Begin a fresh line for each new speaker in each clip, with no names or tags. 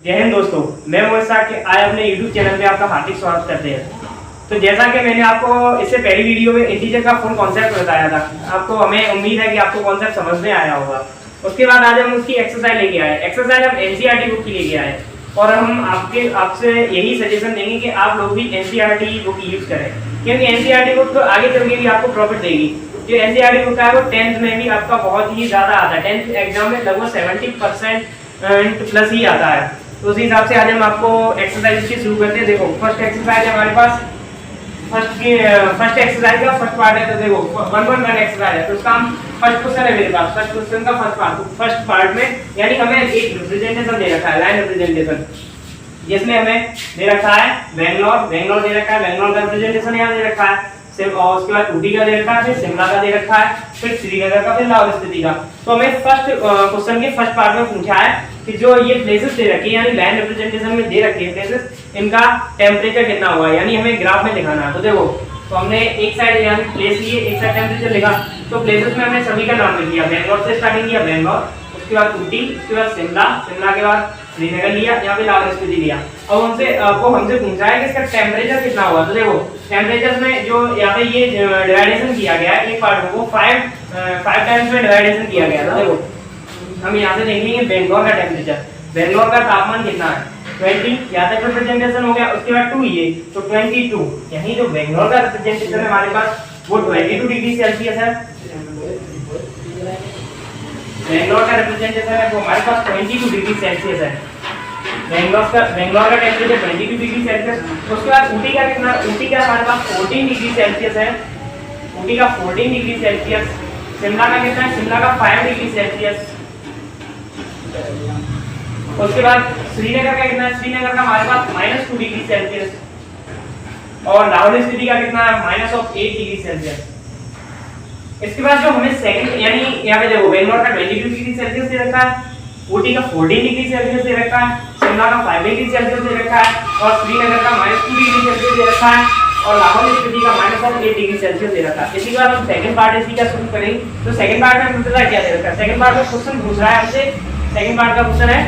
जय हिंद दोस्तों, मैं मोहित साह के आज अपने YouTube चैनल पे आपका हार्दिक स्वागत करते हैं। तो जैसा कि मैंने आपको इससे पहली वीडियो में इंटीजर का फुल कॉन्सेप्ट बताया था, आपको हमें उम्मीद है कि आपको कॉन्सेप्ट समझ में आया होगा। उसके बाद आज हम उसकी एक्सरसाइज लेके आए। एक्सरसाइज हम एनसीईआरटी बुक की लेके आए और हम आपसे यही सजेशन देंगे कि आप लोग भी एनसीईआरटी बुक यूज करें, क्योंकि एनसीईआरटी बुक तो आगे चल के भी आपको प्रॉफिट देगी। जो एनसीईआरटी बुक है वो 10th में भी आपका बहुत ही ज्यादा आता है। 10th एग्जाम में लगभग 70% प्लस ही आता है। तो उसी हिसाब से आज हम आपको एक्सरसाइज की शुरू करते हैं। देखो फर्स्ट एक्सरसाइज है हमारे पास, फर्स्ट एक्सरसाइज का फर्स्ट पार्ट है। तो देखो 1.1 एक्सरसाइज है, तो उसका हम फर्स्ट क्वेश्चन है मेरे पास। फर्स्ट क्वेश्चन का फर्स्ट पार्ट में यानी हमें एक रिप्रेजेंटेशन दे रखा है, लाइन रिप्रेजेंटेशन, जिसमें हमें दे रखा है बेंगलोर दे रखा है, बेंगलोर का रिप्रेजेंटेशन यहाँ दे रखा है, और उसके बाद ऊटी का दे रखा है, फिर शिमला का दे रखा है, फिर श्रीनगर का, फिर लाहौल स्पीति का। तो हमें फर्स्ट क्वेश्चन के फर्स्ट पार्ट में पूछा है कि जो ये प्लेसेस दे रखे हैं यानी लाइन रिप्रेजेंटेशन में दे रखे हैं प्लेसेस, इनका टेम्परेचर कितना हुआ है, यानी हमें ग्राफ में दिखाना है। तो देखो, तो हमने एक साइड यहाँ प्लेस लिए, एक साइड टेम्परेचर लिखा। तो प्लेसेस में हमने सभी का नाम लिख दिया। बेंगलोर से स्टार्टिंग किया, बेंगलोर, उसके बाद ऊटी, उसके बाद शिमला, शिमला के बाद श्रीनगर लिया, यहाँ पे लाहौल स्पीति लिया। और उनसे हमसे पूछा है कि इसका टेम्परेचर कितना हुआ। तो देखो टेम्परेचर में जो यहाँ पे ये डिवाइडेशन किया गया है एक पार्ट को 5 टाइम्स में डिवाइडेशन किया गया है। तो देखो हम यहाँ से देखेंगे बेंगलोर का टेम्परेचर, बेंगलोर का तापमान कितना है 20, यहाँ तक रिप्रेजेंटेशन हो गया। उसके बाद 2 ये तो 22, यही जो बेंगलोर का रिप्रेजेंटेशन है हमारे पास वो 22 डिग्री सेल्सियस है। बेंगलोर का रिप्रेजेंटेशन है वो हमारे पास 22 डिग्री सेल्सियस है। बेंगलोर का टेम्परेचर 22 डिग्री सेल्सियस। उसके बाद ऊटी का कितना, ऊटी का हमारे पास 14 डिग्री सेल्सियस है, ऊटी का 14 डिग्री सेल्सियस। शिमला का कितना है, शिमला का 5 डिग्री सेल्सियस। उसके बाद श्रीनगर का कितना है, श्रीनगर का हमारे पास -2 डिग्री सेल्सियस। और लाहौल स्पीति का कितना है -8 डिग्री सेल्सियस। इसके बाद जो हमें सेकंड यानी यहाँ पे देखो बेंगलोर का 22 डिग्री सेल्सियस दे रखा है, ऊटी का 14 डिग्री सेल्सियस दे रखा है, शिमला का 5 डिग्री सेल्सियस दे रखा है, और श्रीनगर का -2 डिग्री सेल्सियस दे रखा है, और लाहौल स्पीति का -8 डिग्री सेल्सियस दे रखा है। इसी के बाद हम सेकंड पार्ट इसी का शुरू करेंगे। तो सेकंड पार्ट में पता क्या दे रखा है, सेकंड पार्ट में क्वेश्चन पूछ रहा है हमसे। सेकंड पार्ट का क्वेश्चन है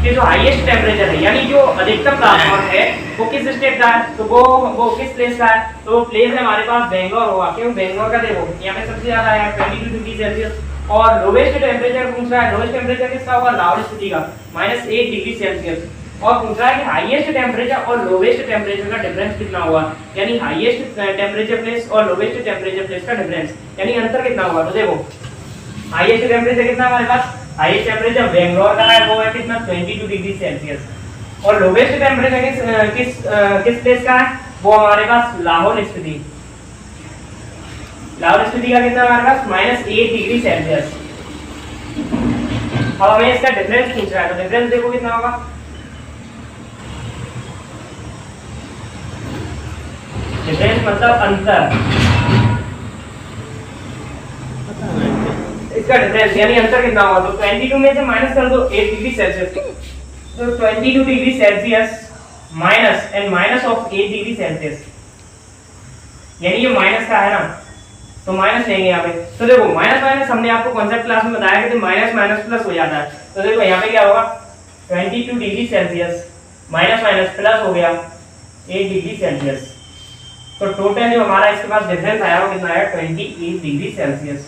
कि जो हाईएस्ट टेम्परेचर है यानी जो अधिकतम तापमान है वो किस स्टेट का है, तो वो किस प्लेस का है। तो वो प्लेस है हमारे पास बेंगलोर होगा, क्यों बेंगलोर का देखो यहाँ पे सबसे ज्यादा है 22 डिग्री सेल्सियस। और लोवेस्ट टेम्परेचर पूछ रहा है, लोवेस्ट टेम्परेचर किसका होगा, लाहौल स्पीति का -8 डिग्री सेल्सियस। और पूछ रहा है कि हाईएस्ट टेम्परेचर और लोवेस्ट टेम्परेचर का डिफरेंस कितना हुआ, यानी हाईएस्ट टेम्परेचर प्लेस और लोवेस्ट टेम्परेचर प्लेस का डिफरेंस यानी अंतर कितना हुआ। तो देखो हाईएस्ट टेम्परेचर कितना हमारे पास, हाईएस्ट टेम्परेचर बेंगलोर का है वो है कितना 22 डिग्री सेल्सियस। और लोवेस्ट टेम्परेचर किस प्लेस का है, वो हमारे पास लाहौल स्पीति, लाहौल स्पीति का कितना हमारे पास -8 डिग्री सेल्सियस। अब हमें इसका डिफरेंस पूछ रहा है, तो डिफरेंस देखो कितना होगा, डिफरेंस मतलब अंतर, इसका डिफरेंस यानी अंतर कितना होगा। तो 22 में से माइनस कर दो 8 डिग्री सेल्सियस, तो 22 degree Celsius minus and minus of 8 degree Celsius, यानी ये माइनस का है ना, तो माइनस लेंगे यहाँ पे। तो देखो माइनस माइनस हमने आपको कॉन्सेप्ट क्लास में बताया कि माइनस माइनस प्लस हो जाता है। तो देखो यहाँ पे क्या होगा 22 degree Celsius minus minus plus हो गया 8 डिग्री सेल्सियस। तो टोटल जो हमारा इसके पास डिफरेंस आया वो कितना आया 28 डिग्री सेल्सियस,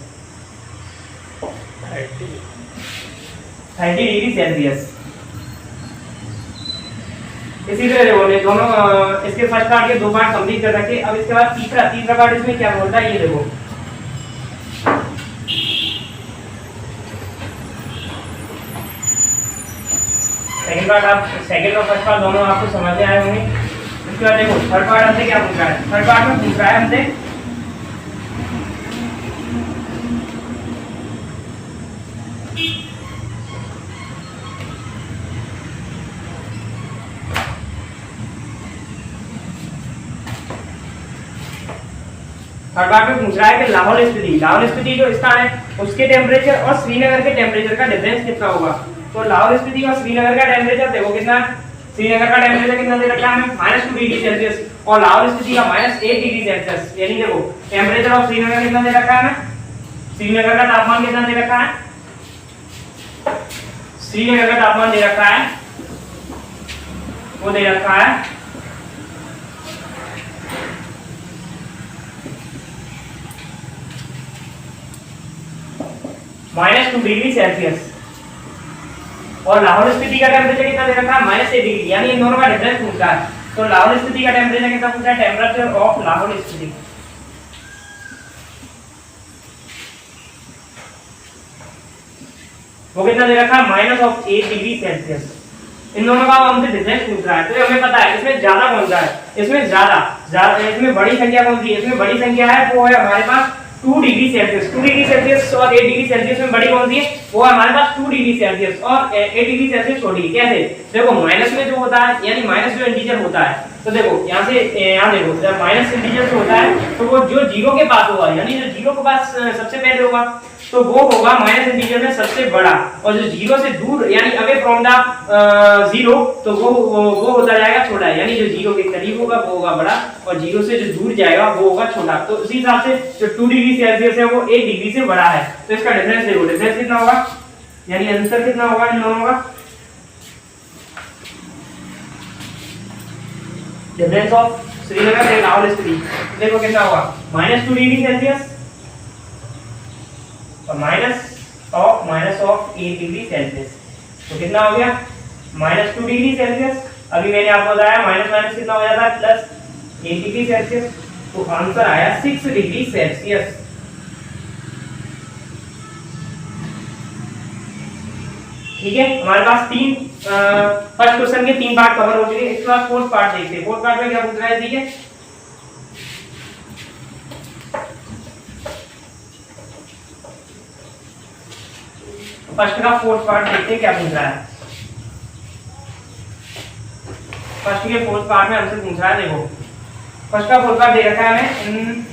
30 डिग्री सेल्सियस। इसी तरह देखो दोनों इसके फर्स्ट पार्ट के 2 पार्ट कंप्लीट कर रखे। अब इसके बाद तीसरा पार्ट इसमें क्या बोलता है ये देखो, सेकंड और फर्स्ट पार्ट दोनों आपको समझ में आए होंगे। इसके बाद देखो थर्ड पार्ट हमसे क्या पूछ रहा है, थर्ड पार्ट में पूछ रहा है हमसे कि लाहौल स्पीति जो स्थान है उसके टेम्परेचर और श्रीनगर के टेम्परेचर का डिफरेंस कितना होगा। तो लाहौल स्पीति और श्रीनगर का टेम्परेचर देखो कितना, श्रीनगर का टेम्परेचर कितना दे रखा है हमें -2 डिग्री सेल्सियस, और लाहौल स्पीति का -8 डिग्री सेल्सियस। यानी देखो टेम्परेचर ऑफ श्रीनगर कितना दे रखा है हमें, श्रीनगर का तापमान कितना दे रखा है, श्रीनगर का तापमान दे रखा है वो दे रखा है -2 डिग्री सेल्सियस, और लाहौर स्पीति का टेम्परेचर कितना दे रखा है -1 डिग्री, यानी इन दोनों का डिफरेंस पूछा है। तो लाहौर स्पीति का टेम्परेचर कितना पूछा है, टेम्परेचर ऑफ लाहौर स्पीति, वो कितना दे रखा है -8 डिग्री सेल्सियस। इन दोनों का हमसे डिफरेंस पूछ रहा है, तो हमें पता है इसमें ज्यादा कौन सा है, इसमें ज्यादा इसमें बड़ी संख्या कौन सी है, इसमें बड़ी संख्या है वो है हमारे पास 2 डिग्री सेल्सियस। 2 डिग्री सेल्सियस और 8 डिग्री सेल्सियस में बड़ी कौन सी है, वो है हमारे पास 2 डिग्री सेल्सियस, और 8 डिग्री सेल्सियस छोटी है। कैसे, देखो माइनस में जो होता है, यानी माइनस जो इंटीजर होता है, तो देखो यहाँ से यहाँ देखो जब माइनस इंटीजर जो होता है तो वो जो जीरो के पास होगा, यानी जो जीरो के पास सबसे पहले होगा तो वो होगा माइनस इंटीजर में सबसे बड़ा, और जो जीरो से दूर यानी अवे फ्रॉम द जीरो तो वो होता जाएगा छोटा, यानी जो जीरो के करीब होगा वो होगा बड़ा, और जीरो से जो दूर जाएगा वो होगा छोटा। तो उसी हिसाब से जो 2 डिग्री सेल्सियस है वो 8 डिग्री से बड़ा है, तो इसका डिफरेंस देखो, डिफरेंस कितना होगा, यानी आंसर कितना होगा इन दोनों का, difference of Srinagar and Lahore Spiti देखो कितना होगा, -2 डिग्री सेल्सियस और माइनस ऑफ 8 डिग्री सेल्सियस, तो कितना हो गया -2 डिग्री सेल्सियस। अभी मैंने आपको बताया माइनस माइनस कितना हो जाता है +8 डिग्री सेल्सियस, तो आंसर आया 6 डिग्री सेल्सियस। ठीक है, हमारे पास फर्स्ट क्वेश्चन के 3 पार्ट कवर हो गए। इसके बाद फोर्थ पार्ट देखते हैं। फोर्थ पार्ट में क्या पूछ रहा है, ठीक है, फर्स्ट का फोर्थ पार्ट देखते हैं क्या पूछ रहा है। फर्स्ट के फोर्थ पार्ट में हमसे पूछ रहा है, देखो फर्स्ट का फोर्थ पार्ट दे रखा है हमें,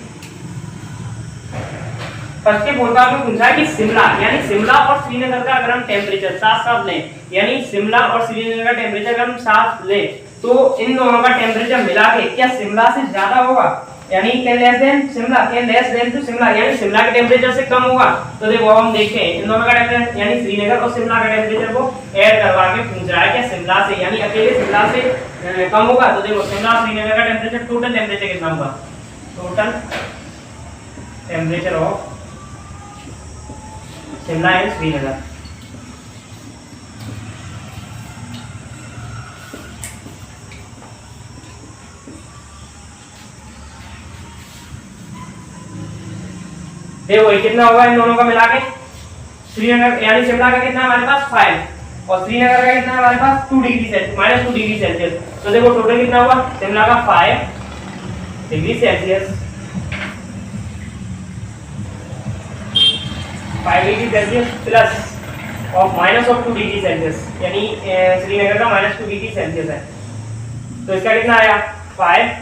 फर्स्ट के फोर्थ पार्ट में पूछ रहा है कि शिमला, यानी शिमला और श्रीनगर का अगर हम टेम्परेचर साथ साथ लें, यानी शिमला और श्रीनगर का टेम्परेचर अगर हम साथ लें तो इन दोनों का टेम्परेचर मिला के क्या शिमला से ज्यादा होगा, यानी can less than Shimla, can less than to Shimla, यानी शिमला के टेम्परेचर से कम होगा। तो देखो अब हम देखते हैं इन दोनों का टेम्परेचर, यानी श्रीनगर और शिमला का टेम्परेचर को ऐड करवा के पूछ रहा है क्या शिमला से, यानी अकेले शिमला से कम होगा। तो देखो शिमला और श्रीनगर का टेम्परेचर, टोटल टेम्परेचर कितना होगा, total temperature of Shimla and Srinagar, देखो ये कितना होगा इन दोनों का मिला के, श्रीनगर यानी शिमला का कितना है हमारे पास 5 और श्रीनगर का कितना है हमारे पास 2 डिग्री सेल्सियस, -2 डिग्री सेल्सियस। तो देखो टोटल कितना हुआ, शिमला का 5 degree Celsius, 5 degree Celsius plus of -2 degree Celsius, यानी श्रीनगर का -2 डिग्री सेल्सियस है। तो इसका कितना आया 5,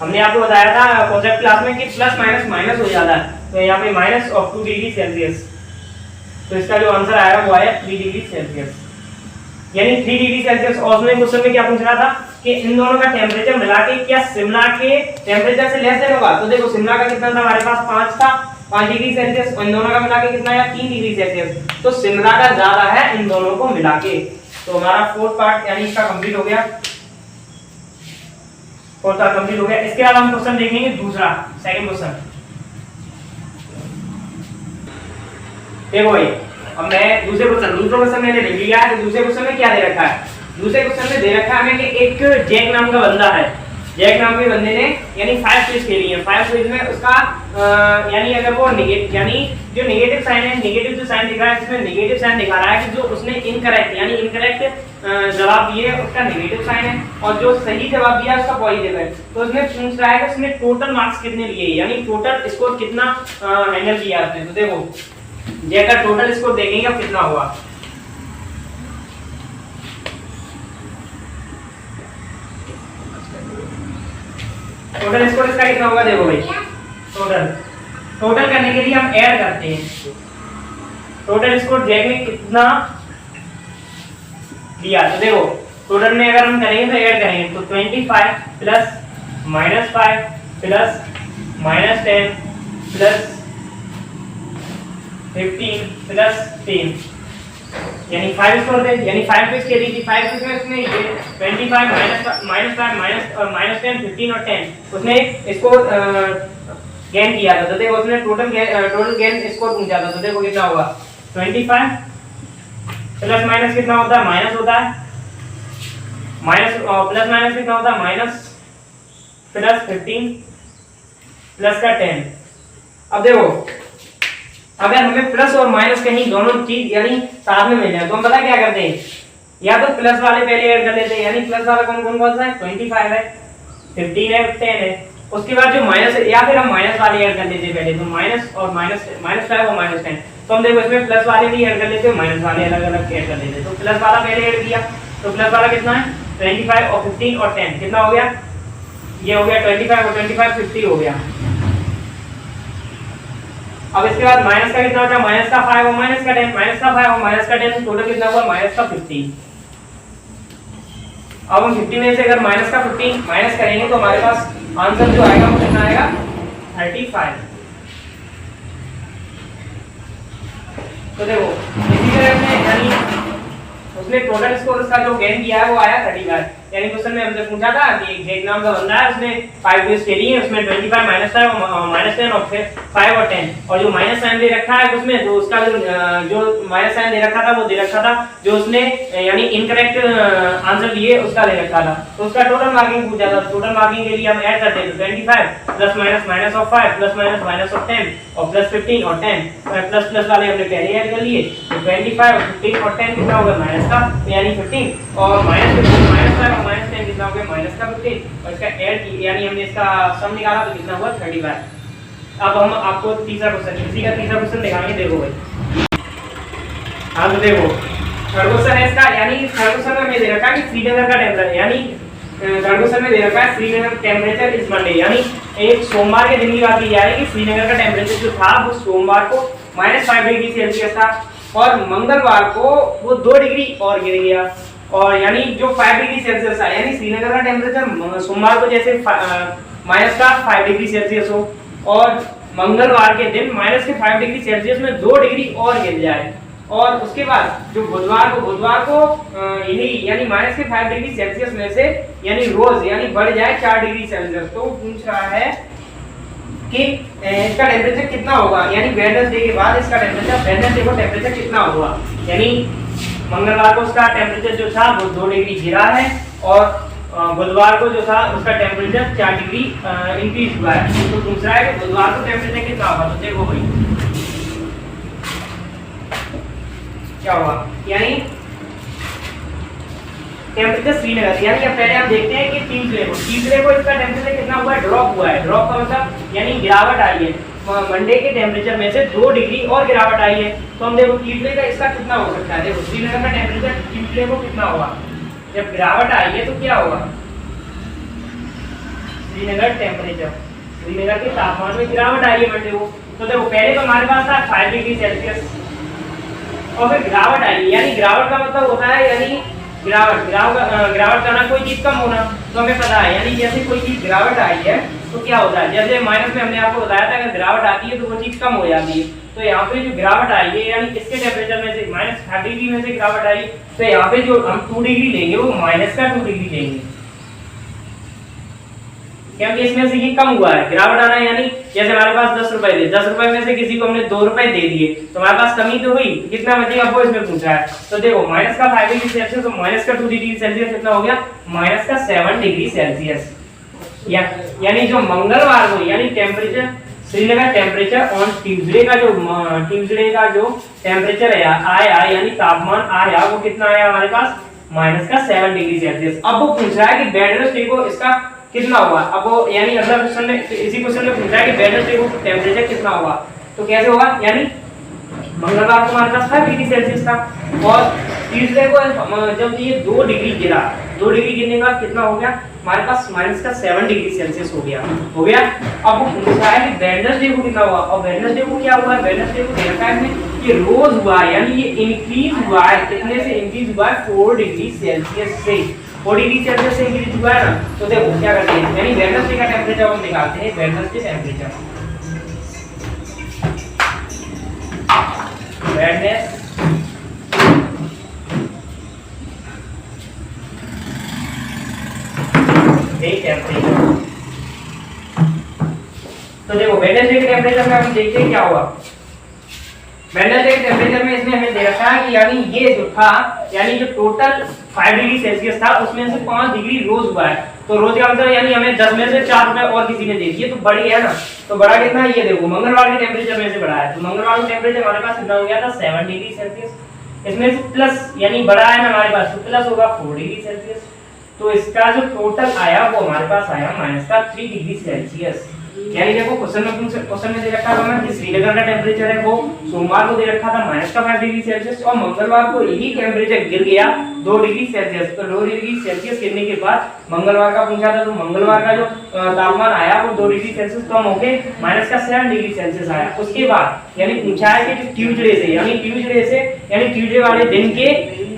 हमने आपको बताया था कॉन्सेप्ट क्लास में कि प्लस माइनस माइनस हो जाता है, तो यहाँ पे -2 डिग्री सेल्सियस, तो इसका जो आंसर आएगा वो आया 3 डिग्री सेल्सियस, यानी 3 डिग्री सेल्सियस। और उसमें क्वेश्चन में क्या पूछ रहा था कि इन दोनों का टेम्परेचर मिला के क्या शिमला के टेम्परेचर से लेस देन होगा। तो देखो शिमला का कितना था हमारे पास 5 था, 5 डिग्री सेल्सियस, और इन दोनों का मिला के कितना आया 3 डिग्री सेल्सियस, तो शिमला का ज्यादा है इन दोनों को मिला के। तो हमारा फोर्थ पार्ट यानी इसका कंप्लीट हो गया, फोर्थ पार्ट कंप्लीट हो गया। इसके बाद हम क्वेश्चन देखेंगे दूसरा, सेकंड क्वेश्चन। देखो भाई अब मैं दूसरे क्वेश्चन मैंने लिख लिया है। तो दूसरे क्वेश्चन में क्या दे रखा है, दूसरे क्वेश्चन में दे रखा है हमें कि एक जैक नाम का बंदा है, जैक नाम के बंदे ने यानी 5 स्विच खेली है। 5 स्विच में उसका यानी अगर वो नेगेटिव, यानी जो नेगेटिव साइन है, नेगेटिव जो साइन दिखा रहा है, इसमें नेगेटिव साइन दिखा रहा है कि जो उसने इनकरेक्ट यानी इनकरेक्ट जवाब दिए उसका नेगेटिव साइन है, और जो सही जवाब दिया उसका पॉजिटिव है। तो उसमें पूछ रहा है कि उसने टोटल मार्क्स कितने लिए, यानी टोटल स्कोर कितना हैंडल किया उसने। तो देखो जैक का टोटल स्कोर देखेंगे अब कितना हुआ। टोटल स्कोर इसका कितना होगा, देखो भाई टोटल करने के लिए हम ऐड करते हैं टोटल स्कोर जैक ने कितना लिया। तो देखो टोटल में अगर हम करेंगे तो ऐड करेंगे तो 25 प्लस -5 प्लस -10 प्लस 15 प्लस 10, यानी 5 स्कोर दे, यानी 5 पे इसके दी थी, 5 पे इसमें ये 25 माइनस 5 माइनस 10 15 और 10 उसने इसको गेन किया था। तो देखो उसने टोटल गेन स्कोर पूछा था। तो देखो कितना होगा 25 प्लस माइनस कितना होता है, माइनस होता है, माइनस प्लस माइनस कितना होता है, माइनस प्लस 15 प्लस का 10। अब देखो अगर हमें प्लस और माइनस कहीं दोनों चीज यानी साथ में मिल जाए तो हम पता क्या करते हैं, या तो प्लस वाले पहले ऐड कर लेते हैं, यानी प्लस वाला कौन सा है, 25 है, 15 है, 10 है। उसके बाद जो माइनस है, या फिर हम माइनस वाले ऐड कर लेते हैं पहले, तो माइनस और माइनस 5 और माइनस 10। तो हम देखो इसमें प्लस वाले भी ऐड कर लेते हैं, माइनस वाले अलग अलग ऐड कर लेते हैं। तो प्लस वाला पहले ऐड किया तो प्लस वाला कितना है 25 और 15 और 10 कितना हो गया, ये हो गया 25 और 25 50 हो गया। अब इसके बाद माइनस का कितना होता है, माइनस का 5 और माइनस का 10, माइनस का 5 और माइनस का 10 टोटल कितना हुआ, माइनस का 50। अब हम 50 में से अगर माइनस का 50 माइनस करेंगे तो हमारे पास आंसर जो आएगा वो कितना आएगा 35। तो देखो इसी तरह से यानी उसने टोटल स्कोर उसका जो गेन किया है वो आया 35। यानी क्वेश्चन में हमसे पूछा था कि एक नाम का बंदा है उसने 5 डेज के लिए उसमें 25 माइनस 5 और माइनस 10 और फिर 5 और 10 और जो माइनस साइन दे रखा है उसमें तो उसका जो माइनस साइन दे रखा था वो दे रखा था जो उसने यानी इनकरेक्ट आंसर दिए उसका दे रखा था। तो उसका टोटल मार्किंग पूछा था। टोटल मार्किंग के लिए हम ऐड करते हैं तो 25 plus minus minus of 5 plus minus minus of 10 और प्लस 15 और 10 प्लस प्लस वाले हमने पहले ऐड कर लिए। तो 25 और 15 और 10 कितना होगा माइनस का यानी 15 और माइनस 15 माइनस 5 और माइनस 10 कितना हो गया माइनस का 15 और इसका ऐड यानी हमने इसका सम निकाला तो कितना हुआ 35। अब हम आपको तीसरा क्वेश्चन इसी का तीसरा क्वेश्चन दिखाएंगे। देखो भाई हाँ तो देखो थर्ड क्वेश्चन है इसका, यानी थर्ड क्वेश्चन में हमें दे रखा है कि श्रीनगर का टेंपरेचर यानी थर्ड क्वेश्चन में दे रखा है श्रीनगर टेंपरेचर इस मंडे यानी एक सोमवार के दिन की बात की जा रही है कि श्रीनगर का टेंपरेचर जो था वो सोमवार को -5 डिग्री सेल्सियस था और मंगलवार को वो 2 डिग्री और गिर गया और यानी जो 5 डिग्री सेल्सियस था यानी श्रीनगर का टेंपरेचर सोमवार को जैसे माइनस का 5 डिग्री सेल्सियस हो और मंगलवार के दिन माइनस के 5 डिग्री सेल्सियस में 2 डिग्री और गिर जाए और उसके बाद जो बुधवार को यही यानी माइनस के 5 डिग्री सेल्सियस में से यानी रोज यानी बढ़ जाए 4 डिग्री सेल्सियस। तो पूछ रहा है कि इसका टेम्परेचर कितना होगा यानी वेडनेसडे के बाद इसका टेम्परेचर वेडनेसडे को टेम्परेचर कितना होगा। यानी मंगलवार को उसका टेम्परेचर जो था वो 2 डिग्री गिरा है और बुधवार को जो था उसका टेम्परेचर 4 डिग्री इंक्रीज हुआ है। तो दूसरा है कि बुधवार को टेम्परेचर कितना होगा। तो देखो भाई क्या हुआ यानी टेम्परेचर श्रीनगर यानी अब पहले हम देखते हैं कि ट्यूसडे को इसका टेम्परेचर कितना हुआ है, ड्रॉप हुआ है। ड्रॉप का मतलब यानी गिरावट आई है। मंडे के टेम्परेचर में से 2 डिग्री और गिरावट आई है। तो हम देखो ट्यूसडे का इसका कितना हो सकता है। देखो श्रीनगर का टेम्परेचर ट्यूसडे को कितना होगा, जब गिरावट आई है तो क्या होगा श्रीनगर के तापमान में गिरावट आई है मंडे को। तो देखो पहले तो हमारे पास था 5 डिग्री सेल्सियस और फिर गिरावट आई यानी गिरावट का मतलब होता है यानी गिरावट करना कोई चीज कम होना। तो हमें पता है यानी जैसे कोई चीज गिरावट आई है तो क्या होता है, जैसे माइनस में हमने आपको बताया था अगर गिरावट आती है तो वो चीज कम हो जाती है। तो यहाँ पे जो गिरावट आई है यानी इसके टेम्परेचर में से -5 डिग्री में से गिरावट आई तो यहाँ पे जो हम 2 डिग्री लेंगे वो माइनस का 2 डिग्री लेंगे क्योंकि इसमें से ये कम हुआ है। गिरावट आना यानी जैसे हमारे पास 10 रुपए थे, 10 रुपए में से किसी को हमने 2 रुपए दे दिए तो हमारे पास कमी तो हुई, कितना बचेगा वो इसमें पूछा है। तो देखो माइनस का 5 डिग्री सेल्सियस तो माइनस का 2 डिग्री सेल्सियस कितना हो गया माइनस का 7 डिग्री सेल्सियस। यानी जो मंगलवार को यानी temperature Srinagar temperature on Tuesday का जो टेम्परेचर आया यानी तापमान आया वो कितना आया हमारे पास माइनस का 7 डिग्री सेल्सियस। अब वो पूछ रहा है कि वेडनेसडे को इसका कितना हुआ। अब वो यानी अगला क्वेश्चन में इसी क्वेश्चन में पूछा है कि वेडनेसडे को टेम्परेचर कितना होगा। तो कैसे होगा यानी मंगलवार को हमारे पास 5 डिग्री सेल्सियस था और ट्यूसडे को जब ये 2 डिग्री गिरा 2 डिग्री गिरने के बाद कितना हो गया हमारे पास माइनस का 7 डिग्री सेल्सियस हो गया। अब वो पूछा है कि वेडनेसडे को कितना हुआ और वेडनेसडे को क्या हुआ है, वेडनेसडे को देखा है कि रोज हुआ है यानी ये इंक्रीज हुआ है। कितने से इंक्रीज हुआ है 4 डिग्री सेल्सियस से 4 डिग्री सेल्सियस से इंक्रीज हुआ है ना। तो देखो क्या करते हैं यानी वेडनेसडे का टेम्परेचर हम निकालते हैं। वेडनेसडे टेम्परेचर यही टेम्परेचर। तो देखो वेडनेसडे के टेम्परेचर में हम देखते हैं क्या हुआ। वेडनेसडे के टेम्परेचर में इसने हमें दे रखा है कि यानी ये जो था, यानी जो टोटल 5 डिग्री सेल्सियस था उसमें से 5 डिग्री रोज हुआ है। तो रोज का मतलब यानी हमें 10 में से 4 रुपए और किसी ने दे दिए, तो बड़ी है ना। तो बड़ा कितना है ये देखो, मंगलवार के टेम्परेचर में से बड़ा है। तो मंगलवार का टेम्परेचर हमारे पास कितना हो गया था 7 डिग्री सेल्सियस। इसमें से प्लस यानी बड़ा है ना हमारे पास, तो प्लस होगा 4 डिग्री सेल्सियस। तो इसका जो टोटल आया वो हमारे पास आया माइनस का 3 डिग्री सेल्सियस। यानी देखो क्वेश्चन में दे रखा था हमें कि श्रीनगर का टेम्परेचर है वो सोमवार को दे रखा था माइनस का 5 डिग्री सेल्सियस और मंगलवार को यही टेम्परेचर गिर गया 2 डिग्री सेल्सियस। तो 2 डिग्री सेल्सियस गिरने के बाद मंगलवार का पूछा था, तो मंगलवार का जो तापमान आया वो 2 डिग्री सेल्सियस कम होके माइनस का 7 डिग्री सेल्सियस आया। उसके बाद यानी पूछा है कि ट्यूसडे से यानी ट्यूसडे वाले दिन के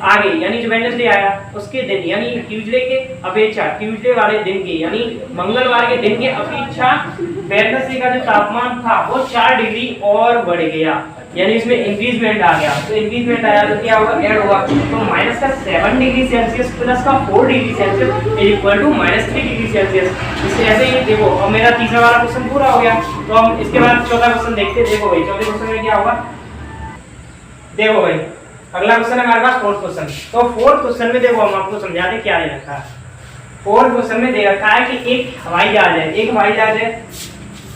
आगे यानी जो वेडनेसडे आया उसके दिन यानी ट्यूसडे के अपेक्षा ट्यूसडे वाले दिन के यानी मंगलवार के दिन के अपेक्षा वेडनेसडे का जो तापमान था वो 4 डिग्री और बढ़ गया, यानी इसमें इंक्रीजमेंट आ गया। तो इंक्रीजमेंट आया तो क्या होगा, ऐड होगा। तो माइनस का 7 डिग्री सेल्सियस प्लस का 4 degree Celsius is equal to minus 3 degree Celsius. इससे ऐसे ही देखो, अब मेरा तीसरा वाला क्वेश्चन पूरा हो गया। तो हम इसके बाद चौथा क्वेश्चन देखते हैं। देखो भाई चौथे क्वेश्चन में क्या होगा, देखो भाई अगला क्वेश्चन है हमारे पास फोर्थ क्वेश्चन। तो फोर्थ क्वेश्चन में देखो हम आपको समझाते क्या दे रखा है। फोर्थ क्वेश्चन में दे रखा है कि एक हवाई जहाज है,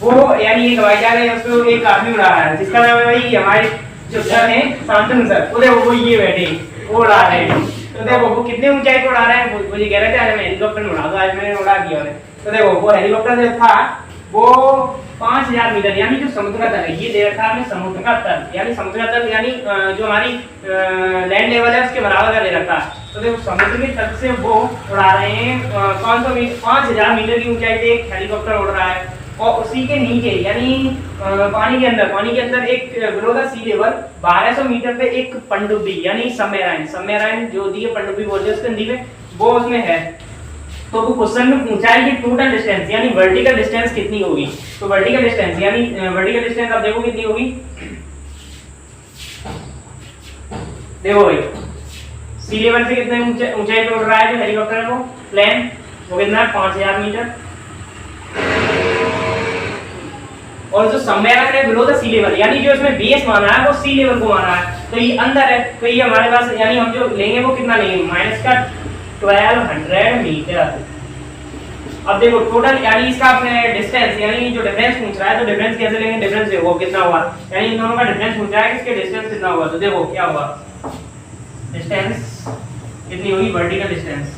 वो यानी एक हवाई जहाज है उसको एक आदमी उड़ा रहा है जिसका नाम है भाई हमारे जो सर है शांतनु सर। वो देखो वो ये बैठे वो उड़ा रहे हैं। तो देखो वो कितने ऊंचाई पे उड़ा रहे हैं, वो ये कह रहे थे आज मैं हेलीकॉप्टर में उड़ा दूं, आज मैंने उड़ा दिया है। तो देखो वो हेलीकॉप्टर जो था वो 5000 मीटर यानी जो समुद्र का तल है, ये दे रखा है हमें समुद्र का तल यानी जो हमारी लैंड लेवल है उसके बराबर का दे रखा है। तो देखो समुद्र के तल से वो उड़ा रहे हैं 5000 मीटर की ऊंचाई पे एक हेलीकॉप्टर उड़ रहा है और उसी के नीचे यानी पानी के अंदर एक below the sea level 1200 metre पे एक पनडुब्बी यानी सबमरीन जो होती है पनडुब्बी बोलते हैं उसके हिंदी में, वो उसमें है। तो वो क्वेश्चन में पूछा है कि टोटल डिस्टेंस यानी वर्टिकल डिस्टेंस कितनी होगी। तो वर्टिकल डिस्टेंस आप देखो कितनी होगी। देखो भाई सी लेवल से कितने ऊंचाई पे उड़ रहा है जो हेलीकॉप्टर है वो प्लेन, वो कितना है 5000 मीटर। और जो सबमरीन है बिलो द सी लेवल यानी जो इसमें बेस माना है वो सी लेवल को माना है, तो ये अंदर है। तो ये हमारे पास यानी हम जो लेंगे वो कितना लेंगे माइनस का 1200 मीटर। अब देखो टोटल यानी इसका डिस्टेंस यानी जो डिफरेंस पूछ रहा है तो डिफरेंस कैसे लेंगे, डिफरेंस देखो कितना हुआ यानी इन दोनों का डिफरेंस पूछ रहा है कि इसके डिस्टेंस कितना हुआ। तो देखो क्या हुआ, डिस्टेंस कितनी होगी वर्टिकल डिस्टेंस,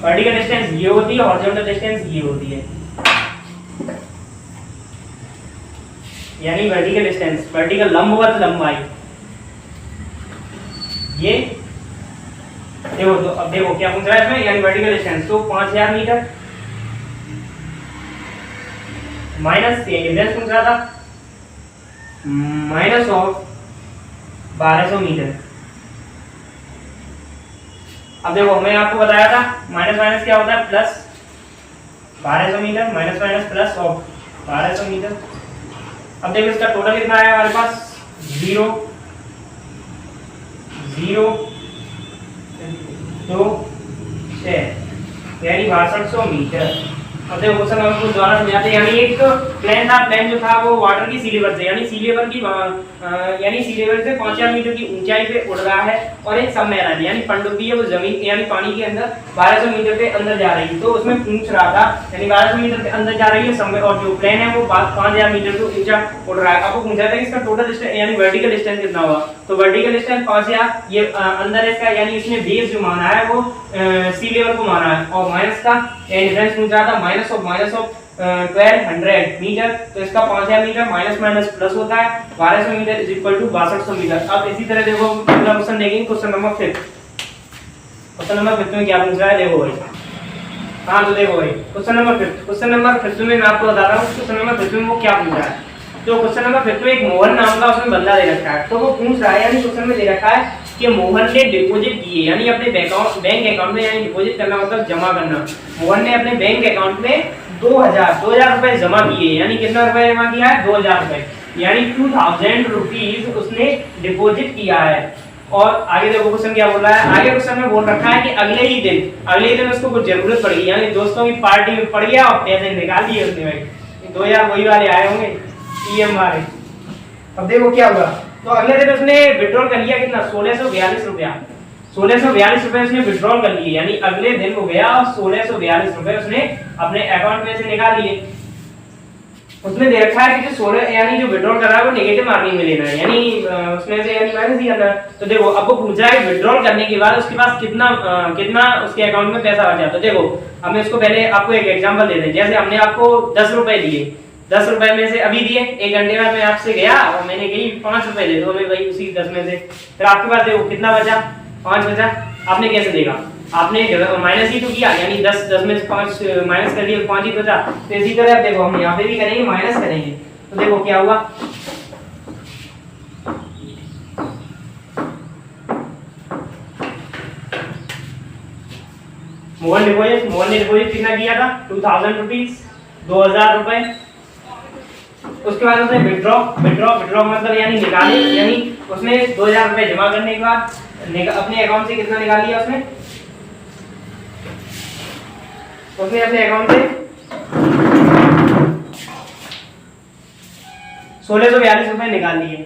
वर्टिकल डिस्टेंस ये होती है, हॉरिजॉन्टल डिस्टेंस ये होती है। यानी वर्टिकल डिस्टेंस, वर्टिकल लंबवत लंबाई ये देखो। तो अब देखो क्या पूछ रहा है इसमें, यानी वर्टिकल डिस्टेंस तो 5000 मीटर माइनस ये डिस्टेंस पूछ रहा था माइनस ऑफ 1200 मीटर। अब देखो मैं आपको बताया था माइनस माइनस क्या होता है plus 1200 metre minus minus plus of 1200 metre. अब देखो इसका टोटल कितना आया हमारे पास 0 0 2 6 यानी 6200 मीटर। अब देखो क्वेश्चन आपको दोबारा समझाते हैं। यानी एक प्लेन था, प्लेन जो था वो वाटर की सी लेवल से यानी सी लेवल से 5000 मीटर की ऊंचाई पे उड़ रहा है और एक सबमरीन यानी पनडुब्बी है वो जमीन यानी पानी के अंदर 1200 मीटर पे अंदर जा रही है। तो उसमें पूछ रहा था यानी 1200 मीटर के अंदर जा रही है और जो प्लेन है वो 5000 मीटर से ऊंचा उड़ रहा है। आपको पूछा था कि इसका टोटल डिस्टेंस यानी वर्टिकल डिस्टेंस कितना हुआ। तो वर्टिकल डिस्टेंस 5000 ये अंदर इसका यानी इसमें बेस जो माना है वो सी लेवल को माना है और माइनस का डिफरेंस पूछ रहा था माइनस ऑफ 1200 मीटर। तो इसका 5000 मीटर माइनस माइनस प्लस होता है 1200 metre is equal to 6200 metre. अब इसी तरह देखो अगला क्वेश्चन देखेंगे, क्वेश्चन नंबर 5। क्वेश्चन नंबर 5 में क्या पूछ रहा है देखो भाई। हाँ तो देखो भाई क्वेश्चन नंबर 5 में मैं आपको बता रहा हूँ क्वेश्चन नंबर 5 में वो क्या पूछ रहा है। तो क्वेश्चन नंबर 5 में एक मोहन नाम का उसमें बंदा दे रखा है। तो वो पूछ रहा है यानी क्वेश्चन में दे रखा है कि मोहन ने डिपॉजिट किए यानी अपने बैंक अकाउंट में यानी डिपॉजिट करना मतलब जमा करना। मोहन ने अपने बैंक अकाउंट में 2000 रुपए जमा किए यानी कितना रुपए जमा किया है 2000 रुपए। यानी 2000 रुपीज उसने डिपॉजिट किया है। और आगे देखो क्वेश्चन क्या बोल रहा है, आगे क्वेश्चन में बोल रखा है कि अगले ही दिन उसको कुछ जरूरत पड़ गई, यानी दोस्तों की पार्टी में पड़ गया और पैसे निकाल दिए उसने भाई 2000 वही वाले आए होंगे ईएम वाले। अब देखो क्या हुआ, तो अगले दिन उसने विड्रॉल कर लिया कितना 1642 रुपया, 1642 रुपए उसने विड्रॉल कर लिए, यानी अगले दिन हो गया और 1642 रुपए उसने अपने अकाउंट में से निकाल लिए। उसमें दे रखा है कि जो 16 यानी जो विड्रॉल कर रहा है वो नेगेटिव मार्किंग में लेना है, यानी उसमें से यानी माइनस ही करना है। तो देखो अब वो पूछ रहा है विड्रॉल करने के बाद उसके पास कितना उसके अकाउंट में पैसा बचा। तो देखो हमें इसको पहले आपको एक एग्जांपल दे दें, जैसे हमने आपको 10 रुपए दिए, 10 रुपए में से अभी दिए, 1 घंटे बाद मैं आपसे गया और मैंने कही 5 रुपए दे दो हमें भाई उसी 10 में से, फिर आपके पास देखो कितना बचा 5 बचा। आपने कैसे देगा, आपने माइनस ही तो किया, यानी 10 में से 5 माइनस कर दिया 5 ही बचा। तो इसी तरह देखो हम यहाँ पे भी करेंगे माइनस करेंगे, तो देखो क्या हुआ, मोहन ने डिपॉजिट कितना किया था 2000 रुपीज, 2000 रुपए। उसके बाद उसने विड्रॉ मतलब यानी निकाले, यानी उसने 2000 रुपए जमा करने के बाद अपने अकाउंट से कितना निकाल लिया उसने अपने अकाउंट से 1642 रुपए निकाल लिए।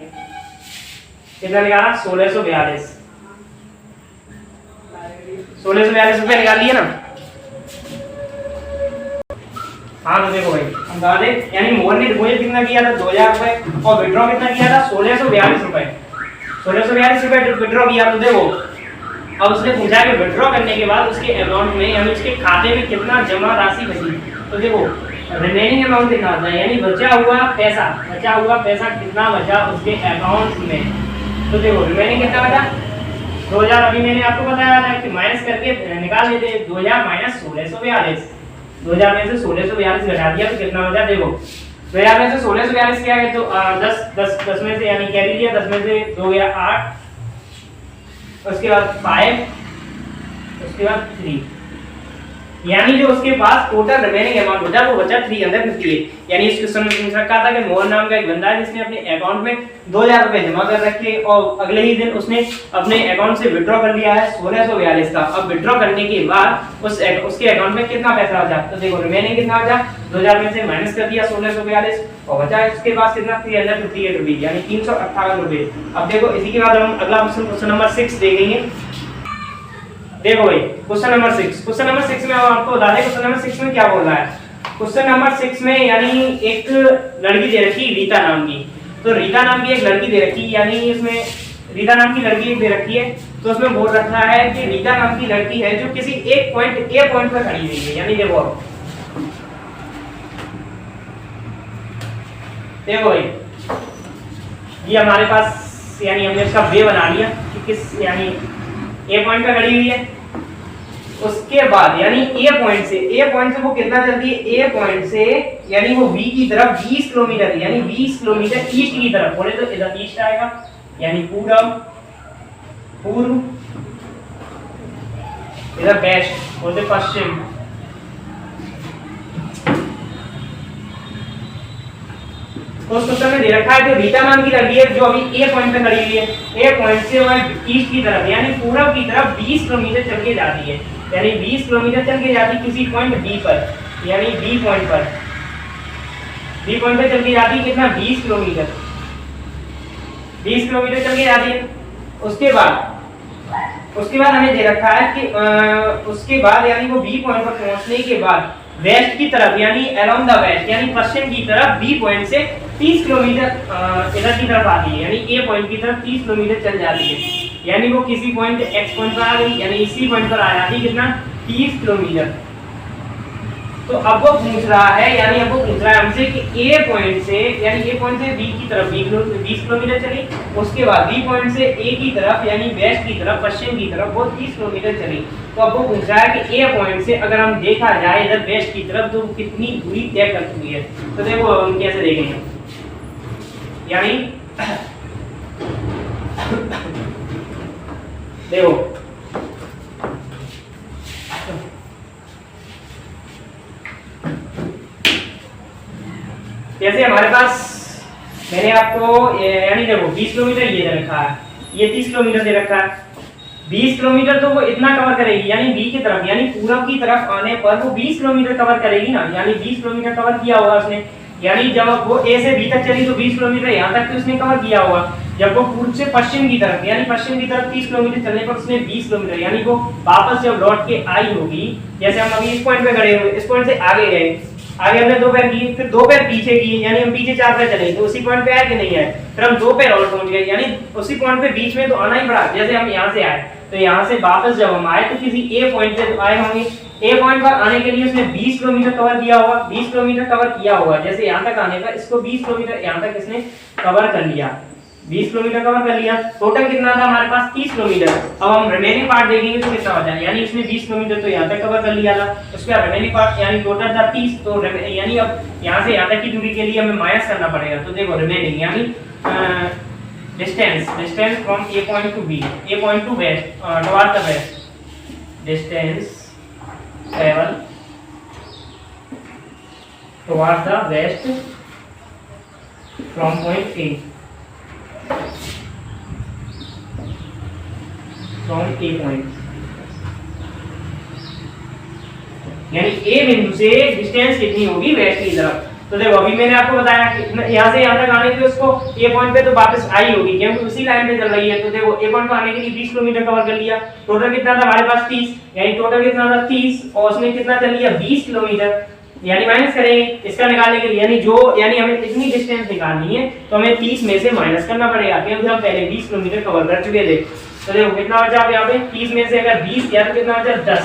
कितना निकाला 1642 रुपए निकाल लिए ना। हाँ तो देखो भाई हम बता दें, यानी मोहन ने डिपॉजिट कितना किया था 2000 रुपए और विड्रॉ कितना किया था 1642 रुपए, 1642 रुपए विड्रॉ किया। तो देखो अब उसने पूछा कि विड्रॉ करने के बाद उसके अकाउंट में यानी उसके खाते में कितना जमा राशि बची। तो देखो रिमेनिंग अमाउंट कितना आता है, यानी बचा हुआ पैसा कितना बचा उसके अकाउंट में। तो देखो रिमेनिंग कितना बचा 2000, अभी मैंने आपको बताया था कि माइनस करके निकाल लेते, 2000 माइनस 1642, 2000 में से 1642 घटा दिया तो कितना बचा। देखो 2000 में से 1642 क्या है, तो 10 में से यानी कैरी लिया, 10 में से 2 गया 8, उसके बाद 5, उसके बाद 3, यानी जो उसके पास टोटल रिमेनिंग अमाउंट बचा वो बचा 358। यानी इस क्वेश्चन में पूछ रखा था कि मोहन नाम का एक बंदा है जिसने अपने अकाउंट में 2000 रुपए जमा कर रखे और अगले ही दिन उसने अपने अकाउंट से विड्रॉ कर लिया है 1642 का। अब विड्रॉ करने के बाद उसके अकाउंट में कितना पैसा बचा, तो देखो रिमेनिंग कितना बचा 2000 में से माइनस कर दिया 1642 और बचा इसके पास कितना 358 रुपीज, यानी 358 रुपए। अब देखो इसी के बाद हम अगला क्वेश्चन नंबर 6 देखेंगे। देखो भाई क्वेश्चन नंबर 6 में आपको बता दें क्वेश्चन नंबर 6 में क्या बोल रहा है। क्वेश्चन नंबर 6 में यानी एक लड़की दे रखी रीता नाम की, तो रीता नाम की एक लड़की दे रखी, यानी इसमें रीता नाम की लड़की एक दे रखी है। तो उसमें बोल रखा है कि रीता नाम की लड़की है जो किसी एक पॉइंट ए पॉइंट पर खड़ी हुई है, यानी देखो भाई ये हमारे पास यानी हमने इसका वे बना लिया कि किस यानी ए पॉइंट पे खड़ी हुई है। उसके बाद यानी ए पॉइंट से वो कितना चलती है, ए पॉइंट से यानी वो बी की तरफ 20 किलोमीटर, यानी 20 किलोमीटर ईस्ट की तरफ, बोले तो इधर ईस्ट आएगा यानी पूर्व, इधर वेस्ट बोलते पश्चिम। तो उस क्वेश्चन में दे रखा है कि रीता नाम की लड़की है जो अभी ए पॉइंट पे खड़ी हुई है, ए पॉइंट से वह ईस्ट की तरफ यानी पूरब की तरफ 20 किलोमीटर चल के जाती है, यानी 20 किलोमीटर चल के जाती किसी पॉइंट बी पर, यानी बी पॉइंट पे चल के जाती कितना 20 किलोमीटर चल के जाती है। उसके बाद हमें दे रखा है कि उसके बाद यानी वो बी पॉइंट पर पहुंचने के बाद वेस्ट की तरफ यानी अलोंग द वेस्ट यानी पश्चिम की तरफ बी पॉइंट से 30 किलोमीटर इधर की तरफ आती है, यानी ए पॉइंट की तरफ 30 किलोमीटर चल जाती है, यानी वो किसी पॉइंट एक्स पॉइंट पर आ गई, यानी इसी पॉइंट पर आ जाती है कितना 30 किलोमीटर। तो अब वो पूछ रहा है हमसे कि ए पॉइंट से यानी ए पॉइंट से बी की तरफ 20 किलोमीटर चली, उसके बाद बी पॉइंट से ए की तरफ यानी वेस्ट की तरफ पश्चिम की तरफ वो 30 किलोमीटर चली। तो अब वो पूछ रहा है कि ए पॉइंट से अगर हम देखा जाए इधर वेस्ट की तरफ तो कितनी दूरी तय कर चुकी है। तो देखो हम कैसे देखेंगे, यानी देखो जैसे हमारे पास मैंने आपको यानी देखो 20 किलोमीटर ये दे रखा है, ये 30 किलोमीटर दे रखा है। 20 किलोमीटर तो वो इतना कवर करेगी, यानी बी की तरफ, यानी पूरब की तरफ आने पर वो 20 किलोमीटर कवर करेगी ना, यानी 20 किलोमीटर कवर किया होगा उसने। यानी जब वो ए से बी तक चली तो 20 किलोमीटर यहाँ तक तो उसने कवर किया होगा। जब वो पूर्व से पश्चिम की तरफ, यानी पश्चिम की तरफ 30 किलोमीटर चलने पर उसने 20 किलोमीटर, यानी वो वापस जब लौट के आई होगी, जैसे हम अभी इस पॉइंट पे खड़े हुए, इस पॉइंट से आगे गए, आगे हमने 2 पैर किए, फिर 2 पैर पीछे किए, यानी हम पीछे 4 पैर चले, तो उसी पॉइंट पे आए कि नहीं आए, फिर हम 2 पैर और पहुंच गए, यानी उसी पॉइंट पे बीच में तो आना ही पड़ा। जैसे हम यहाँ से आए, तो यहाँ से वापस जब हम आए तो किसी ए पॉइंट से तो आए होंगे, ए पॉइंट पर आने के लिए उसने 20 किलोमीटर कवर किया होगा, 20 किलोमीटर कवर किया होगा। जैसे यहाँ तक आने का, इसको 20 किलोमीटर यहाँ तक इसने कवर कर लिया, 20 किलोमीटर कवर कर लिया। टोटल कितना था हमारे पास? 30 किलोमीटर। अब हम रिमेनिंग पार्ट देखेंगे तो कितना बचा, यानी इसने 20 किलोमीटर तो यहाँ तक कवर कर लिया था, उसके बाद रिमेनिंग पार्ट यानी टोटल था 30, तो यानी अब यहाँ से यहाँ तक की दूरी के लिए हमें माइनस करना पड़ेगा। तो देखो रिमेनिंग यानी distance from A point to B, A point to west, toward the west, distance travel toward the west from point A, from A point, यानी ए बिंदु से डिस्टेंस कितनी होगी वेस्ट की तरफ। तो देखो अभी मैंने आपको बताया कि यहाँ से यहाँ तक आने के लिए उसको ए पॉइंट पे तो वापस आई होगी, क्योंकि उसी लाइन पे चल रही है। तो देखो ए पॉइंट पे आने के लिए 20 किलोमीटर कवर कर लिया। टोटल कितना था हमारे पास? 30, यानी टोटल कितना था? 30, और उसने कितना चल लिया? 20 किलोमीटर, यानी माइनस करेंगे इसका निकालने के लिए, यानी हमें इतनी डिस्टेंस निकालनी है तो हमें 30 में से माइनस करना पड़ेगा, क्योंकि हम पहले 20 किलोमीटर कवर कर चुके थे। तो देखो कितना बचा अब यहाँ पे? 30 में से अगर 20 किया तो कितना बचा?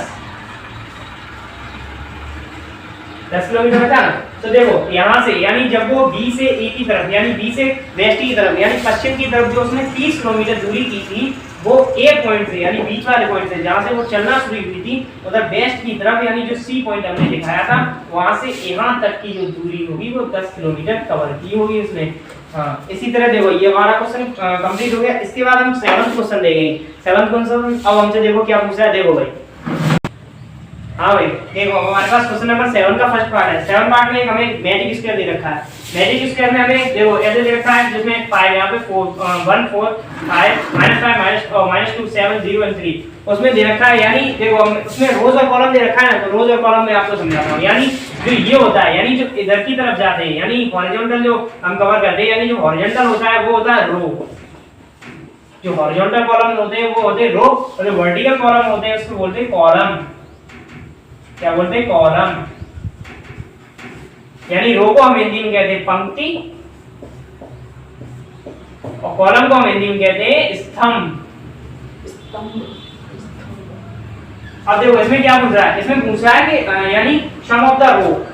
10 किलोमीटर बचा ना। तो देखो यहाँ से, यानी जब वो बी से ए की तरफ, यानी बी से वेस्ट की तरफ, यानी पश्चिम की तरफ जो उसने 30 किलोमीटर दूरी की थी, वो ए पॉइंट से, यानी बीच वाले पॉइंट से जहाँ से वो चलना शुरू हुई थी, उधर वेस्ट की तरफ, यानी जो सी पॉइंट हमने दिखाया था, वहां से यहाँ तक की जो दूरी होगी वो 10 किलोमीटर कवर की होगी उसने। हाँ, इसी तरह देखो ये हमारा क्वेश्चन कंप्लीट हो गया। इसके बाद हम 7th क्वेश्चन देखेंगे। 7th क्वेश्चन अब हमसे देखो क्या पूछा है, देखो भाई। हाँ भाई देखो हमारे पास क्वेश्चन नंबर 7 का फर्स्ट पार्ट है। 7 पार्ट में हमें मैजिक स्क्वायर दे रखा है। मैजिक स्क्वायर में हमें देखो ऐसे दे रखा है, जिसमें 5 यहाँ पे 4 1 4 5 -5 -2 7 0 और 3 उसमें दे रखा है। यानी देखो उसमें रोज और कॉलम दे रखा है ना, तो रोज और कॉलम में आपको समझाता हूँ। यानी जो ये होता है, यानी जो इधर की तरफ जाते हैं, यानी हॉरिजॉन्टल जो हम कवर करते हैं, यानी जो हॉरिजॉन्टल होता है वो होता है रो। जो हॉरिजॉन्टल कॉलम होते हैं वो होते हैं रो, और जो वर्टिकल कॉलम होते हैं उसको बोलते हैं कॉलम। क्या बोलते हैं? कॉलम। यानी रो को हम हिंदी में कहते हैं पंक्ति, और कॉलम को हम हिंदी में कहते हैं स्तंभ। अब देखो इसमें क्या पूछ रहा है, इसमें पूछ रहा है कि यानी सम ऑफ द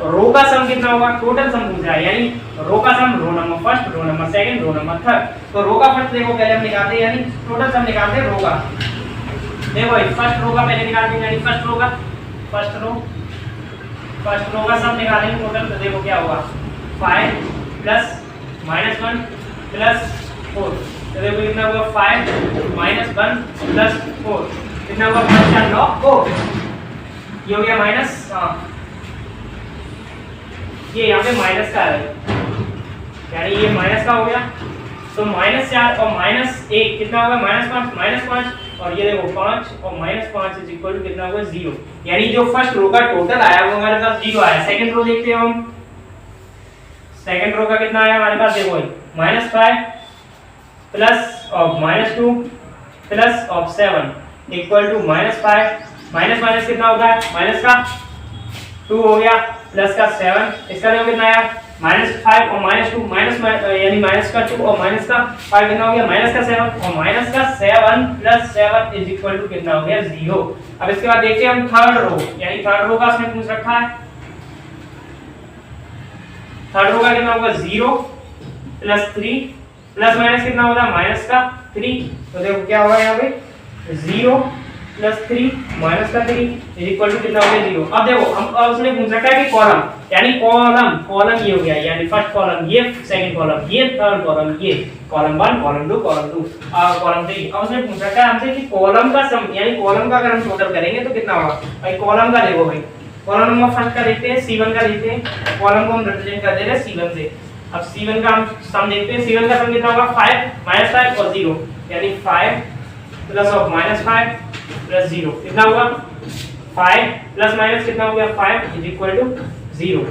रो का सम कितना होगा, टोटल सम पूछ रहा है। यानी रो का sum, row number first, row number second, row number third. तो रो का फर्स्ट देखो पहले हम निकालते हैं, यानी टोटल सम निकालते हैं रो का। देखो फर्स्ट रो का पहले निकालते हैं, यानी फर्स्ट रो का सम निकालेंगे टोटल। तो देखो क्या होगा, 5 प्लस -1 प्लस 4। तो देखो कितना होगा, 5 -1 प्लस 4 कितना होगा, 5 4 9 4। ये हो गया माइनस, हाँ ये यहाँ पे माइनस का है, यानी ये माइनस का हो गया। तो -4 और -1 कितना होगा, -5 और ये देखो 5 और -5 इज इक्वल टू कितना होगा, 0। यानी जो फर्स्ट रो का टोटल आया वो हमारे पास 0 आया। सेकंड रो देखते हैं हम, सेकंड रो का कितना आया हमारे पास, देखो -5 प्लस और -2 प्लस और 7 इक्वल टू -5 माइनस कितना होता है, माइनस का 2 हो गया प्लस का 7। इसका देखो कितना आया, -5 और -2 माइनस यानी माइनस का 2 और माइनस का 5 कितना हो गया, माइनस का 7 और माइनस का 7 प्लस 7 इज इक्वल टू कितना हो गया, 0। अब इसके बाद देखते हैं हम थर्ड रो, यानी थर्ड रो का उसने पूछ रखा है। थर्ड रो का कितना होगा, 0 प्लस 3 प्लस माइनस कितना होगा, माइनस का 3। तो देखो क्या होगा यहाँ पे, 0 प्लस 3 माइनस का 3 इज इक्वल टू कितना हो गया, 0। अब देखो हम उसने पूछ रखा है कि कॉलम, यानी कॉलम ये हो गया, यानी फर्स्ट कॉलम ये, सेकंड कॉलम ये, थर्ड कॉलम ये, कॉलम 1 कॉलम 2 कॉलम 3। अब उसने पूछ रखा है हमसे कि कॉलम का सम, यानी कॉलम का अगर हम टोटल करेंगे तो कितना होगा। भाई कॉलम का देखो भाई, कॉलम नंबर फर्स्ट का देखते हैं, C1 का देखते हैं। कॉलम को हम रिप्रेजेंट कर दे रहे हैं C1 से। अब C1 का हम सम देखते हैं। C1 का सम कितना होगा 5 -5 और 0 यानी 5 प्लस ऑफ -5 प्लस 0 कितना होगा 5 प्लस माइनस कितना हो गया 5 इज इक्वल टू 0।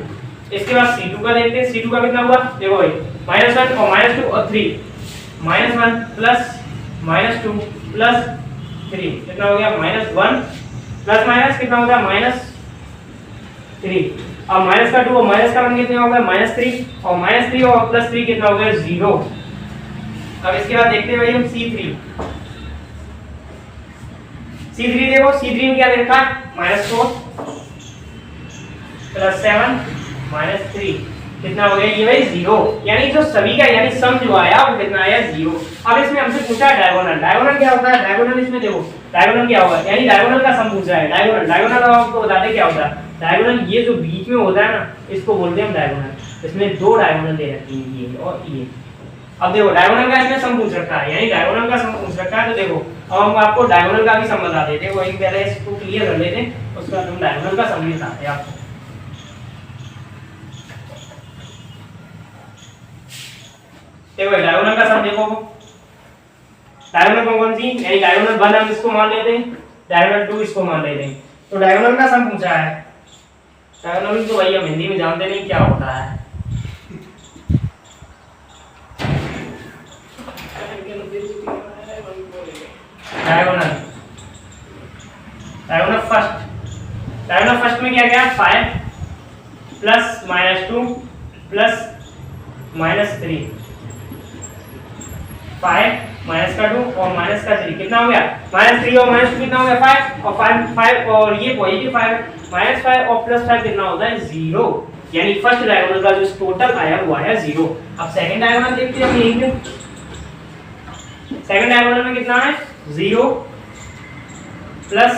इसके बाद C2 का देखते हैं। C2 का कितना हुआ देखो भाई -1 और -2 और 3 -1 प्लस -2 प्लस 3 कितना हो गया -1 प्लस माइनस कितना हो गया -3। अब माइनस का 2 और माइनस का 1 कितना हो गया -3 और -3 और +3 कितना हो गया 0। अब इसके बाद देखते हैं भाई हम C3 देखो C3 में क्या दे रखा है -4 + 7 -3 कितना हो गया ये भाई 0। यानी जो सभी का यानी सम जो आया वो कितना आया 0। अब इसमें हमसे पूछा है डायगोनल क्या होता है। डायगोनल इसमें देखो डायगोनल क्या होगा यानी डायगोनल का सम पूछा है। डायगोनल आपको बताते क्या होता है। डायगोनल ये जो बीच में होता है ना इसको बोलते हैं हम डायगोनल। इसमें दो डायगोनल दे रखी है ये और ये। अब देखो डायगोनल का इसमें सम पूछ रखा है यानी डायगोनल का सम पूछ रखा है। तो देखो अब हम आपको डायगोनल का भी सम बता देते हैं। वही पहले इसको क्लियर कर लेते हैं उसके बाद हम डायगोनल का सम भी बताते हैं आपको। देखो डायगोनल का सम देखो डायगोनल कौन सी यानी डायगोनल 1 हम इसको मान लेते हैं डायगोनल 2 इसको मान लेते हैं। तो डायगोनल का सम पूछा है। डायगोनल तो भाई हम हिंदी में जानते नहीं क्या होता है। डायगोनल फर्स्ट में क्या गया 5 प्लस -2 प्लस -3 5 माइनस का 2 और माइनस का 3 कितना हो गया -3 और -2 कितना हो गया 5 और 5 और ये पॉजिटिव 5 -5 और +5 कितना होता है 0। यानी फर्स्ट डायगोनल का जो टोटल आया वो आया 0। अब सेकंड डायगोनल देखते हैं यहीं पे। सेकंड डायगोनल में कितना है 0 प्लस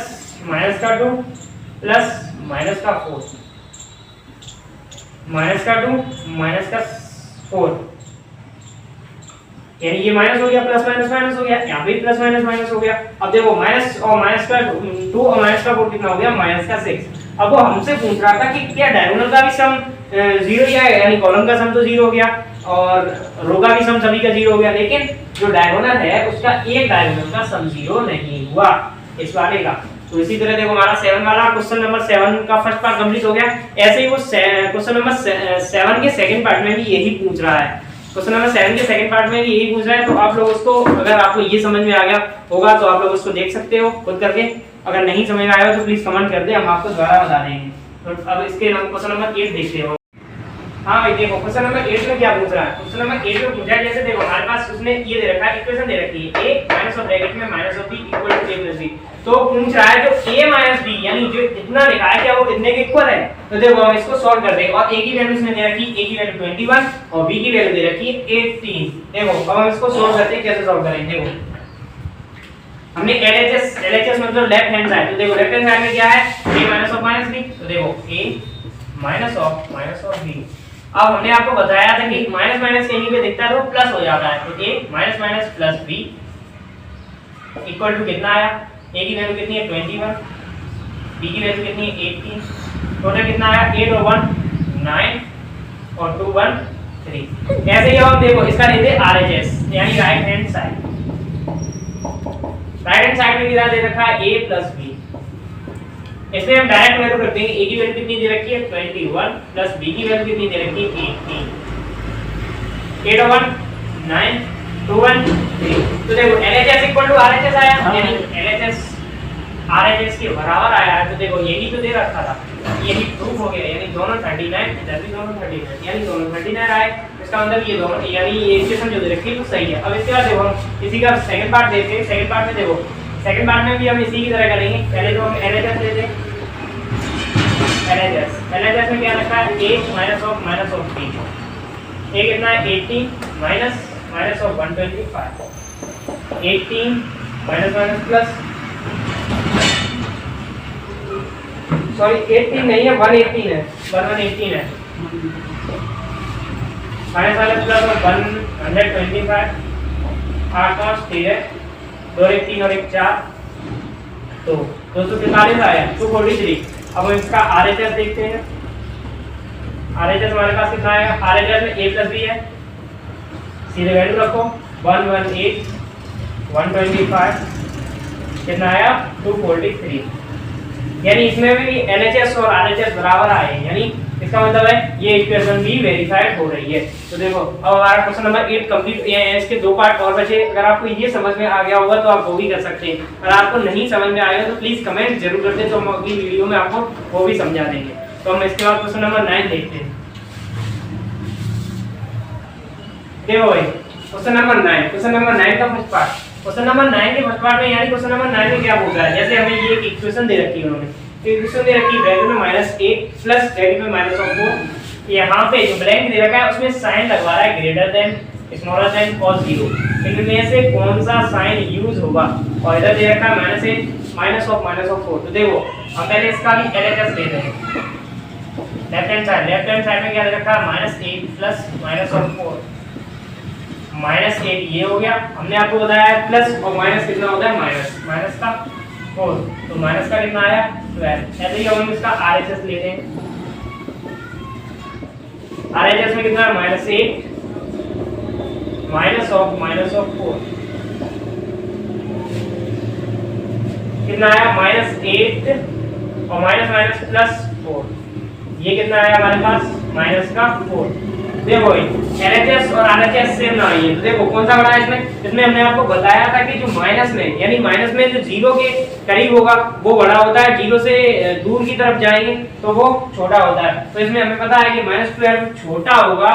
माइनस का 2 प्लस माइनस का 4 माइनस का 2 माइनस का 4 यानी ये माइनस हो गया प्लस माइनस हो गया यहाँ पे प्लस माइनस हो गया। अब देखो माइनस और माइनस का 2 और माइनस का 4 कितना हो गया माइनस का 6। अब वो हमसे पूछ रहा था कि क्या डायगोनल का भी सम 0 ही आएगा यानी कॉलम का सम तो 0 हो गया और रो का भी सम सभी का 0 हो गया। लेकिन जो डायगोनल है उसका एक डायगोनल का सम 0 नहीं हुआ इस वाले का। तो इसी तरह देखो हमारा 7 वाला क्वेश्चन नंबर 7 का फर्स्ट पार्ट कंप्लीट हो गया। ऐसे ही वो क्वेश्चन नंबर 7 के सेकंड पार्ट में भी यही पूछ रहा है। क्वेश्चन नंबर 7 के सेकंड पार्ट में भी यही पूछ रहा है। तो आप लोग उसको अगर आपको ये समझ में आ गया होगा तो आप लोग उसको देख सकते हो खुद करके। अगर नहीं समझ में आया हो तो प्लीज कमेंट कर दे हम आपको दोबारा बता देंगे। तो अब इसके क्वेश्चन नंबर 8 देखते हो। हाँ भाई देखो क्वेश्चन नंबर 8 में क्या पूछ रहा है। क्वेश्चन नंबर 8 में पूछा है जैसे देखो हमारे पास उसने ये दे रखा है इक्वेशन दे रखी है a माइनस और ब्रैकेट में minus of b equal to a plus b। तो पूछ रहा है जो a माइनस b यानी जो इतना लिखा है क्या वो कितने के इक्वल है। तो देखो हम इसको सॉल्व कर देंगे और a की वैल्यू इसने दे रखी है a की वैल्यू 21 और b की वैल्यू दे रखी है 18। देखो अब हम इसको सॉल्व करते हैं कैसे सॉल्व करेंगे। देखो हमने LHS मतलब लेफ्ट हैंड साइड। तो देखो लेफ्ट हैंड साइड में क्या है a minus of minus b। तो देखो a माइनस ऑफ b। अब हमने आपको बताया था कि माइनस माइनस कहीं पे दिखता है तो प्लस हो जाता है। तो a minus minus plus b equal to कितना आया a की वैल्यू कितनी है 21 b की वैल्यू कितनी है 18 टोटल कितना आया 8 और 1 9 और 2 1 3। ऐसे ही हम देखो इसका लेते RHS यानी right hand side. Right hand side में कितना दे रखा है a प्लस b। इसमें हम डायरेक्ट वैल्यू करते हैं a की वैल्यू कितनी दे रखी है 21 प्लस b की वैल्यू कितनी दे रखी है 18 8 और 1 9 2 1 3। तो देखो LHS इक्वल टू RHS आया यानी LHS RHS के बराबर आया है। तो देखो यही तो दे रखा था यही प्रूफ हो गया यानी दोनों 39 इधर भी दोनों 39 यानी दोनों 39 आए। इसका मतलब ये दोनों यानी ये इक्वेशन जो दे रखी है तो सही है। अब इसके बाद देखो हम इसी का सेकंड पार्ट देखते हैं। सेकंड पार्ट में देखो सेकंड पार्ट में भी हम इसी की तरह करेंगे। पहले तो हम LHS लेते हैं। LHS में क्या रखा है a minus of b। a कितना है 18 minus of 125 18 minus plus sorry 18 नहीं है 118 है 118 है माइनस प्लस और 125 8 5 13 2 1 3 और 1 4 तो 243 आया 243। अब हम इसका RHS देखते हैं। RHS हमारे पास कितना आएगा, RHS में a प्लस b है, सीधे वैल्यू रखो 118 125 कितना आया 243, यानी इसमें भी LHS और RHS बराबर आए, यानी इसका मतलब है ये इक्वेशन भी वेरीफाइड हो रही है। तो देखो अब हमारा क्वेश्चन नंबर 8 कंप्लीट है। इसके दो पार्ट और बचे। अगर आपको ये समझ में आ गया होगा तो आप वो भी कर सकते हैं, अगर आपको नहीं समझ में आएगा तो प्लीज कमेंट जरूर कर दें, तो हम अगली वीडियो में आपको वो भी समझा देंगे। तो हम इसके बाद क्वेश्चन नंबर 9 देखते हैं। देखो भाई क्वेश्चन नंबर 9 का फर्स्ट पार्ट, क्वेश्चन नंबर 9 के फर्स्ट पार्ट में, यानी क्वेश्चन नंबर 9 में क्या बोल रहा है, जैसे हमें ये एक इक्वेशन दे रखी है उन्होंने, इक्वेशन दे रखी है वैल्यू में -8 प्लस वैल्यू में -4, यहाँ पे जो ब्लैंक दे रखा है उसमें साइन लगवा रहा है ग्रेटर देन, स्मॉलर देन और 0, इनमें से कौन सा साइन यूज होगा, और इधर दे रखा है -8 -4। तो देखो हम पहले इसका भी LHS लेते हैं। लेफ्ट हैंड साइड में क्या दे रखा है -8 प्लस -4, -8 ये हो गया, हमने आपको बताया है प्लस और माइनस कितना होता है माइनस का 4, तो माइनस का कितना आया 12। ऐसे ही हम इसका RHS लेते हैं। RHS में कितना है -8 -4 कितना आया -8 और माइनस प्लस 4, ये कितना आया हमारे पास -4। देखो LHS और RHS सेम ना है, तो देखो कौन सा बड़ा है इसमें हमने आपको बताया था कि जो माइनस में, यानी माइनस में जो 0 के करीब होगा वो बड़ा होता है, 0 से दूर की तरफ जाएंगे तो वो छोटा होता है। तो इसमें हमें पता है कि -12 छोटा होगा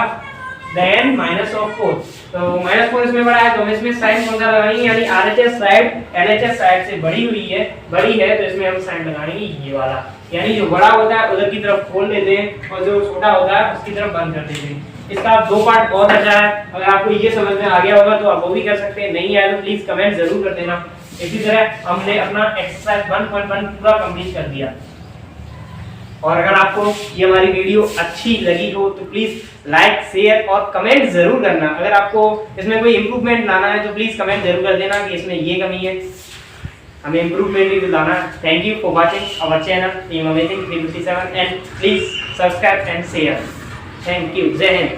देन -4, तो -4 इसमें बड़ा है, तो हम इसमें साइन कौन सा लगाएंगे, यानी RHS साइड LHS साइड से बड़ी है तो इसमें हम साइन लगाएंगे ये वाला, यानी जो बड़ा होता है उधर की तरफ खोल देते हैं और जो छोटा होता है उसकी तरफ बंद कर देते हैं। इसका दो पार्ट बहुत अच्छा है, अगर आपको ये समझ में आ गया होगा तो आप वो भी कर सकते हैं, नहीं आया तो प्लीज कमेंट जरूर कर देना। इसी तरह हमने अपना एक्सरसाइज 1.1 पूरा कंप्लीट कर दिया, और अगर आपको ये हमारी वीडियो अच्छी लगी हो तो प्लीज लाइक शेयर और कमेंट जरूर करना। अगर आपको इसमें कोई इंप्रूवमेंट लाना है तो प्लीज कमेंट जरूर कर देना कि इसमें ये कमी है, हमें इंप्रूवमेंट भी लाना है। Thank you for watching our channel team amazing 357 and please subscribe and share. Thank you, जय हिंद।